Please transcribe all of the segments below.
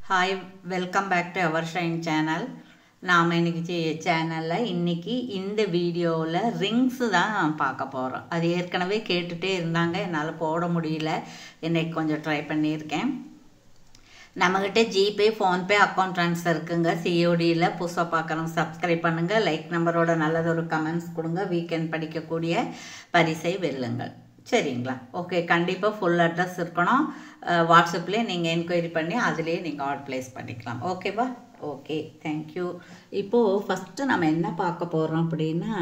Hi, welcome back to our Shine channel. நாம் இன்னைக்கு சேனலில் இன்னைக்கு இந்த வீடியோவில் ரிங்ஸ் தான் பார்க்க போகிறோம். அது ஏற்கனவே கேட்டுகிட்டே இருந்தாங்க, என்னால் போட முடியல. இன்னைக்கு கொஞ்சம் ட்ரை பண்ணியிருக்கேன். நம்மக்கிட்ட ஜிபே, ஃபோன்பே அக்கௌண்ட் ட்ரான்ஸ்ஃபர் இருக்குங்க. சிஓடியில் புதுசாக பார்க்குறோம். சப்ஸ்கிரைப் பண்ணுங்கள். லைக் நம்பரோட நல்லதொரு கமெண்ட்ஸ் கொடுங்க. வீக்கெண்ட் படிக்கக்கூடிய பரிசை வெல்லுங்கள். சரிங்களா? ஓகே, கண்டிப்பாக ஃபுல் அட்ரஸ் இருக்கணும். வாட்ஸ்அப்லேயே நீங்கள் என்கொயரி பண்ணி அதிலே நீங்கள் ஆர்டர் ப்ளேஸ் பண்ணிக்கலாம். ஓகேவா? Okay, thank you. இப்போது ஃபஸ்ட்டு நம்ம என்ன பார்க்க போகிறோம் அப்படின்னா,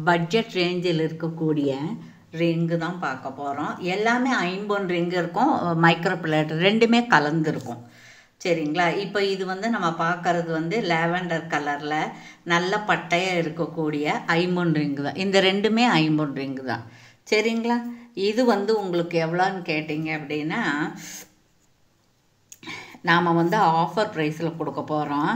பட்ஜெட் ரேஞ்சில் இருக்கக்கூடிய ரிங்கு தான் பார்க்க போகிறோம். எல்லாமே 50 ரிங்கு இருக்கும், மைக்ரோ பிளேட் ரெண்டுமே கலந்துருக்கும். சரிங்களா? இப்போ இது நம்ம பார்க்கறது லேவெண்டர் கலரில் நல்ல பட்டையாக இருக்கக்கூடிய 50 ரிங்கு தான். இந்த ரெண்டுமே 50 ரிங்கு தான். சரிங்களா? இது உங்களுக்கு எவ்வளோன்னு கேட்டிங்க அப்படின்னா, நாம் ஆஃபர் ப்ரைஸில் கொடுக்க போகிறோம்.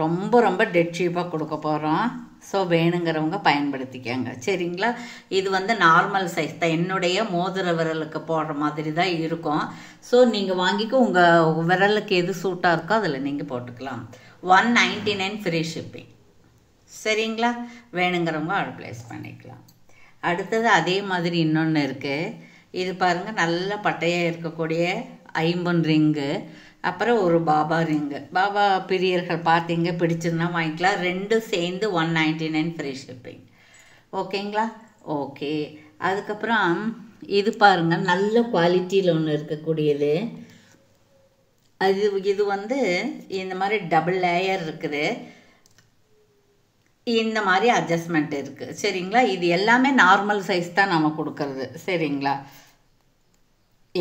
ரொம்ப ரொம்ப டெட் சீப்பாக கொடுக்க போகிறோம். ஸோ வேணுங்கிறவங்க பயன்படுத்திக்கங்க. சரிங்களா? இது நார்மல் சைஸ் தான். என்னுடைய மோதிர விரலுக்கு போடுற மாதிரி தான் இருக்கும். ஸோ நீங்கள் வாங்கிக்க, உங்கள் விரலுக்கு எது சூட்டாக இருக்கோ அதில் நீங்கள் போட்டுக்கலாம். 199 ஃப்ரீ ஷிப்பிங். சரிங்களா? வேணுங்கிறவங்க ஆர்டர் ப்ளேஸ் பண்ணிக்கலாம். அடுத்தது அதே மாதிரி இன்னொன்று இருக்குது. இது பாருங்கள், நல்ல பட்டையாக இருக்கக்கூடிய 50 ரிங்கு. அப்புறம் ஒரு பாபா ரிங்கு. பாபா பிரியர்கள் பார்த்தீங்க, பிடிச்சிருந்தா வாங்கிக்கலாம். ரெண்டும் சேர்ந்து 199 ஃப்ரீ ஷிப்பிங். ஓகேங்களா? ஓகே. அதுக்கப்புறம் இது பாருங்கள், நல்ல குவாலிட்டியில் ஒன்று இருக்கக்கூடியது. இது இந்த மாதிரி டபுள் லேயர் இருக்குது. இந்த மாதிரி அட்ஜஸ்ட்மெண்ட் இருக்குது. சரிங்களா? இது எல்லாமே நார்மல் சைஸ் தான் நம்ம கொடுக்கறது. சரிங்களா?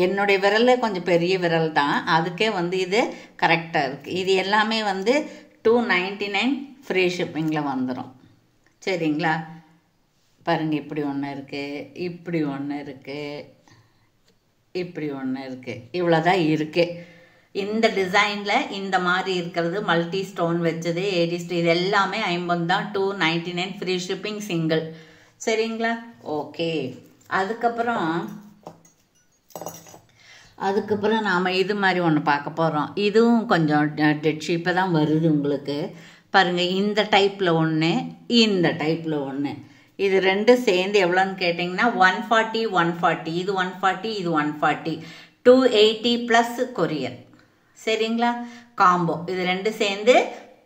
என்னுடைய விரல் கொஞ்சம் பெரிய விரல் தான், அதுக்கே இது கரெக்டாக இருக்குது. இது எல்லாமே 299 ஃப்ரீ ஷிப்பிங்கில் வந்துடும். சரிங்களா? பாருங்கள், இப்படி ஒன்று இருக்குது, இப்படி ஒன்று இருக்குது, இப்படி ஒன்று இருக்குது. இவ்வளோதான் இருக்குது. இந்த டிசைனில் இந்த மாதிரி இருக்கிறது மல்டி ஸ்டோன் வச்சது, ஏடி ஸ்டோன், இது எல்லாமே 50 தான். 299 ஃப்ரீ ஷிப்பிங் சிங்கிள். சரிங்களா? ஓகே. அதுக்கப்புறம் நாம் இது மாதிரி ஒன்று பார்க்க போகிறோம். இதுவும் கொஞ்சம் டெட் ஷீப்பாக தான் வருது உங்களுக்கு. பாருங்கள், இந்த டைப்பில் ஒன்று, இந்த டைப்பில் ஒன்று. இது ரெண்டும் சேர்ந்து எவ்வளோன்னு கேட்டிங்கன்னா 140 140. இது 140, இது 140. 280 ப்ளஸ் கொரியர். சரிங்களா? காம்போ இது ரெண்டும் சேர்ந்து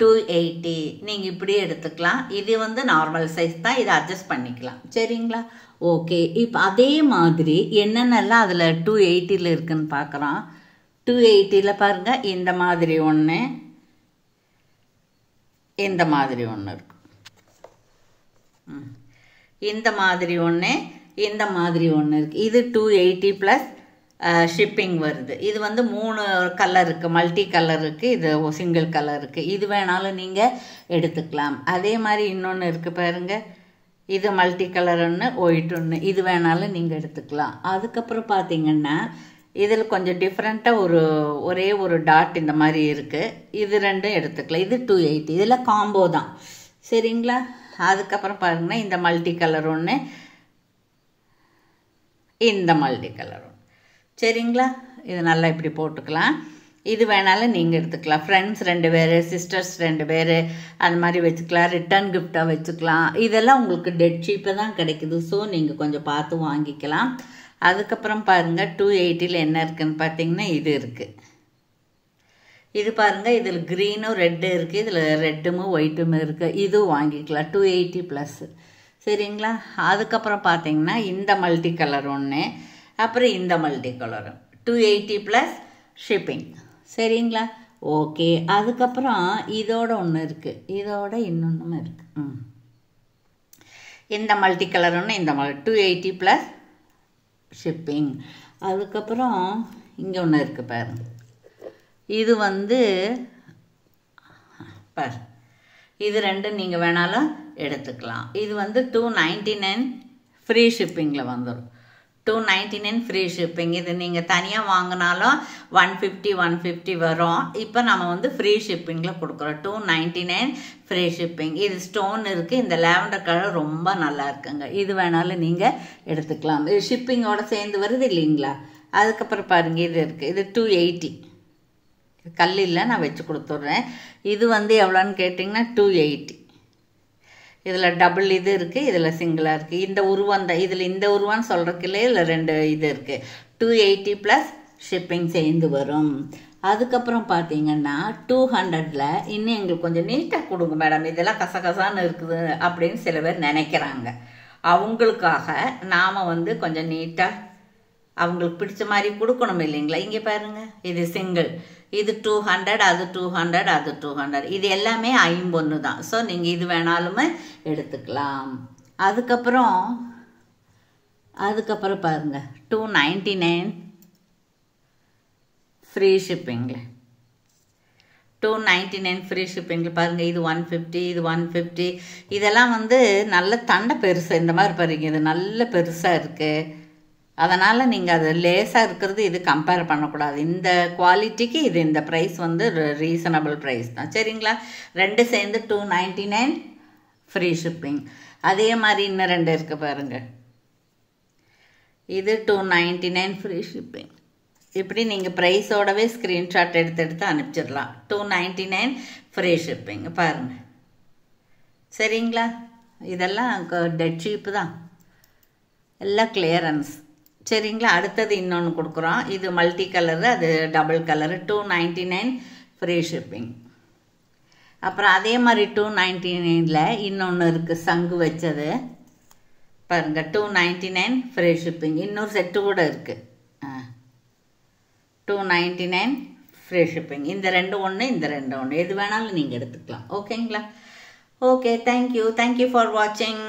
280. நீங்கள் இப்படியே எடுத்துக்கலாம். இது நார்மல் சைஸ் தான், இதை அட்ஜஸ்ட் பண்ணிக்கலாம். சரிங்களா? ஓகே. இப்போ அதே மாதிரி என்னென்னலாம் அதில் 280ல் இருக்குன்னு பார்க்குறோம். 280ல் பாருங்கள், இந்த மாதிரி ஒன்று, இந்த மாதிரி ஒன்று இருக்கு. இந்த மாதிரி ஒன்று, இந்த மாதிரி ஒன்று இருக்குது. இது 280 ப்ளஸ் ஷிப்பிங் வருது. இது 3 கலர் இருக்குது, மல்டி கலர் இருக்குது, இது சிங்கிள் கலர் இருக்குது. இது வேணாலும் நீங்கள் எடுத்துக்கலாம். அதே மாதிரி இன்னொன்று இருக்குது பாருங்கள், இது மல்டி கலர் ஒன்று, ஒயிட் ஒன்று. இது வேணாலும் நீங்கள் எடுத்துக்கலாம். அதுக்கப்புறம் பார்த்தீங்கன்னா இதில் கொஞ்சம் டிஃப்ரெண்ட்டாக ஒரே ஒரு டாட் இந்த மாதிரி இருக்குது. இது ரெண்டும் எடுத்துக்கலாம். இது 280. இதில் காம்போ தான். சரிங்களா? அதுக்கப்புறம் பாருங்கன்னா இந்த மல்டி கலர் ஒன்று, இந்த மல்டி கலர் ஒன்று. சரிங்களா? இது நல்லா இப்படி போட்டுக்கலாம். இது வேணாலும் நீங்கள் எடுத்துக்கலாம். ஃப்ரெண்ட்ஸ் 2 பேர், சிஸ்டர்ஸ் 2 பேர், அது மாதிரி வச்சுக்கலாம். ரிட்டர்ன் கிஃப்டாக வச்சுக்கலாம். இதெல்லாம் உங்களுக்கு டெட் சீப்பாக தான் கிடைக்குது. ஸோ நீங்கள் கொஞ்சம் பார்த்து வாங்கிக்கலாம். அதுக்கப்புறம் பாருங்கள், 280ல் என்ன இருக்குதுன்னு பார்த்தீங்கன்னா இது இருக்குது. இது பாருங்கள், இதில் க்ரீனும் ரெட்டு இருக்குது, இதில் ரெட்டும் ஒயிட்டும் இருக்குது. இதுவும் வாங்கிக்கலாம். 280 ப்ளஸ். சரிங்களா? அதுக்கப்புறம் பார்த்தீங்கன்னா இந்த மல்டி கலர் ஒன்று, அப்புறம் இந்த மல்டி கலர் 280 ப்ளஸ் ஷிப்பிங். சரிங்களா? ஓகே. அதுக்கப்புறம் இதோட ஒன்று இருக்குது, இதோட இன்னொன்றும் இருக்குது. இந்த மல்டி கலர் ஒன்று, இந்த 280 ப்ளஸ் ஷிப்பிங். அதுக்கப்புறம் இங்கே ஒன்று இருக்குது பாருங்க. இது பாரு, இது ரெண்டும் நீங்கள் வேணாலும் எடுத்துக்கலாம். இது 299 ஃப்ரீ ஷிப்பிங்கில் வந்துடும். 299 ஃப்ரீ ஷிப்பிங். இது நீங்கள் தனியாக வாங்கினாலும் 150 வரும். இப்போ நம்ம ஃப்ரீ ஷிப்பிங்கில் கொடுக்குறோம். 299 ஃப்ரீ ஷிப்பிங். இது ஸ்டோன் இருக்குது. இந்த லேவண்டர் கலர் ரொம்ப நல்லா இருக்குங்க. இது வேணாலும் நீங்கள் எடுத்துக்கலாம். இது ஷிப்பிங்கோடு சேர்ந்து வருது இல்லைங்களா? அதுக்கப்புறம் பாருங்கள், இது இருக்குது. இது 280. கல்லில் நான் வச்சு கொடுத்துட்றேன். இது வந்து எவ்வளோன்னு கேட்டிங்கன்னா 280. இதில் டபுள் இது இருக்குது, இதில் சிங்கிளாக இருக்குது. இந்த உருவம் தான் இதில் இந்த உருவான்னு சொல்கிறதுக்குள்ளே இல்லை 2 இது இருக்குது. 280 ப்ளஸ் ஷிப்பிங் சேர்ந்து வரும். அதுக்கப்புறம் பார்த்தீங்கன்னா 200ல் இன்னும் எங்களுக்கு கொஞ்சம் நீட்டாக கொடுங்க மேடம், இதெல்லாம் கசகசான்னு இருக்குது அப்படின்னு சில பேர் நினைக்கிறாங்க. அவங்களுக்காக நாம் வந்து கொஞ்சம் நீட்டாக அவங்களுக்கு பிடிச்ச மாதிரி கொடுக்கணும் இல்லைங்களா. இங்கே பாருங்கள், இது சிங்கிள், இது 200, அது 200, அது 200, இது எல்லாமே 51 தான். ஸோ நீங்கள் இது வேணாலுமே எடுத்துக்கலாம். அதுக்கப்புறம் பாருங்கள் 299 ஃப்ரீ ஷிப்பிங்கில். 299 ஃப்ரீ ஷிப்பிங்கில் பாருங்கள், இது 150, இது 150. இதெல்லாம் வந்து நல்ல தண்டை பெருசு, இந்த மாதிரி பாருங்க, இது நல்ல பெருசாக இருக்குது. அதனால் நீங்கள் அது லேஸாக இருக்கிறது இது கம்பேர் பண்ணக்கூடாது. இந்த குவாலிட்டிக்கு இது இந்த ப்ரைஸ் வந்து ரீசனபிள் ப்ரைஸ் தான், சரிங்களா. 2 சேர்ந்து 299 ஃப்ரீ ஷிப்பிங். அதே மாதிரி இன்னும் 2 இருக்குது பாருங்கள், இது 299 ஃப்ரீ ஷிப்பிங். இப்படி நீங்கள் ப்ரைஸோடவே ஸ்க்ரீன்ஷாட் எடுத்து அனுப்பிச்சிடலாம். 299 ஃப்ரீ ஷிப்பிங் பாருங்கள், சரிங்களா. இதெல்லாம் டெட் சீப்பு தான், எல்லாம் கிளியரன்ஸ், சரிங்களா. அடுத்தது இன்னொன்று கொடுக்குறோம், இது மல்டி கலரு, அது டபுள் கலரு. 299 free shipping. அப்புறம் அதே மாதிரி 299ல் இன்னொன்று இருக்குது, சங்கு வச்சது பாருங்கள், 299 ஃப்ரீ ஷிப்பிங். இன்னொரு செட்டு கூட இருக்குது, 299 ஃப்ரீ ஷிப்பிங். இந்த 2 ஒன்று, இந்த 2 ஒன்று, எது வேணாலும் நீங்கள் எடுத்துக்கலாம். ஓகேங்களா. ஓகே, தேங்க்யூ ஃபார் வாட்சிங்.